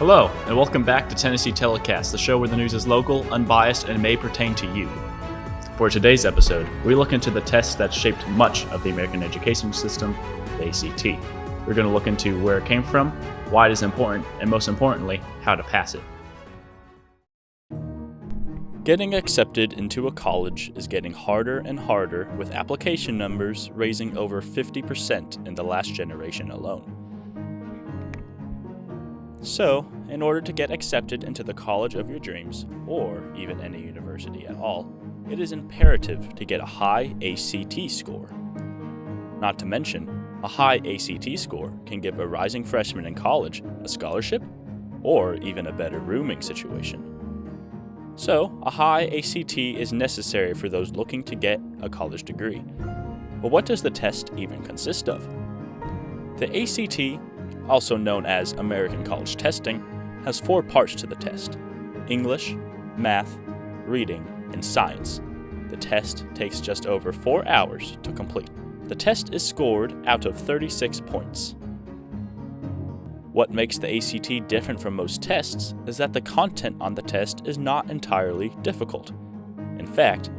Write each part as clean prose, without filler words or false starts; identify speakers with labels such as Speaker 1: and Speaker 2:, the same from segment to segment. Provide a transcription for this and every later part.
Speaker 1: Hello, and welcome back to Tennessee Telecast, the show where the news is local, unbiased, and may pertain to you. For today's episode, we look into the test that shaped much of the American education system, the ACT. We're going to look into where it came from, why it is important, and most importantly, how to pass it. Getting accepted into a college is getting harder and harder, with application numbers raising over 50% in the last generation alone. So, in order to get accepted into the college of your dreams, or even any university at all, it is imperative to get a high ACT score. Not to mention, a high ACT score can give a rising freshman in college a scholarship, or even a better rooming situation. So, a high ACT is necessary for those looking to get a college degree. But what does the test even consist of? The ACT, also known as American College Testing, has 4 parts to the test: English, math, reading, and science. The test takes just over 4 hours to complete. The test is scored out of 36 points. What makes the ACT different from most tests is that the content on the test is not entirely difficult. In fact,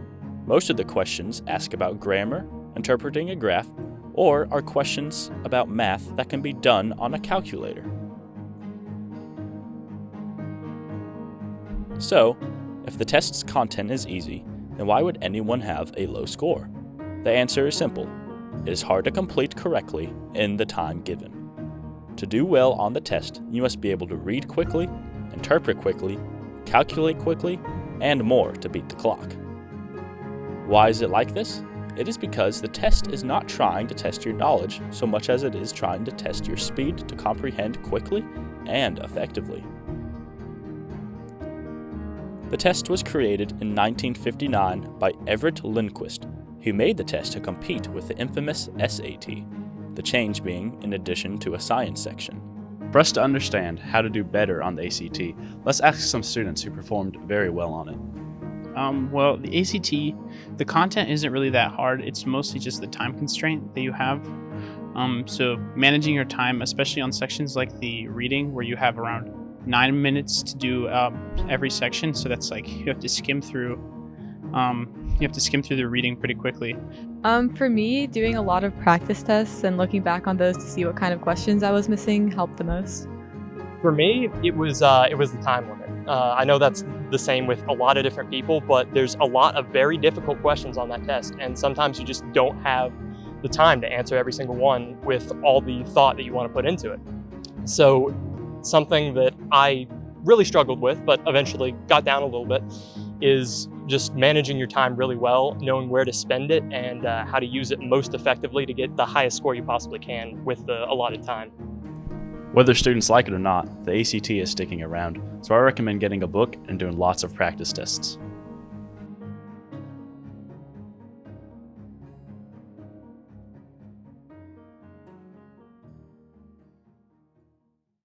Speaker 1: most of the questions ask about grammar, interpreting a graph, or are questions about math that can be done on a calculator. So, if the test's content is easy, then why would anyone have a low score? The answer is simple. It is hard to complete correctly in the time given. To do well on the test, you must be able to read quickly, interpret quickly, calculate quickly, and more to beat the clock. Why is it like this? It is because the test is not trying to test your knowledge so much as it is trying to test your speed to comprehend quickly and effectively. The test was created in 1959 by Everett Lindquist, who made the test to compete with the infamous SAT, the change being in addition to a science section. For us to understand how to do better on the ACT, let's ask some students who performed very well on it.
Speaker 2: Well, the ACT, the content isn't really that hard. It's mostly just the time constraint that you have. So managing your time, especially on sections like the reading, where you have around 9 minutes to do every section. So that's like you have to skim through the reading pretty quickly.
Speaker 3: For me, doing a lot of practice tests and looking back on those to see what kind of questions I was missing helped the most.
Speaker 4: For me, it was the time limit. I know that's the same with a lot of different people, but there's a lot of very difficult questions on that test, and sometimes you just don't have the time to answer every single one with all the thought that you want to put into it. So something that I really struggled with, but eventually got down a little bit, is just managing your time really well, knowing where to spend it, and how to use it most effectively to get the highest score you possibly can with the allotted time.
Speaker 1: Whether students like it or not, the ACT is sticking around, so I recommend getting a book and doing lots of practice tests.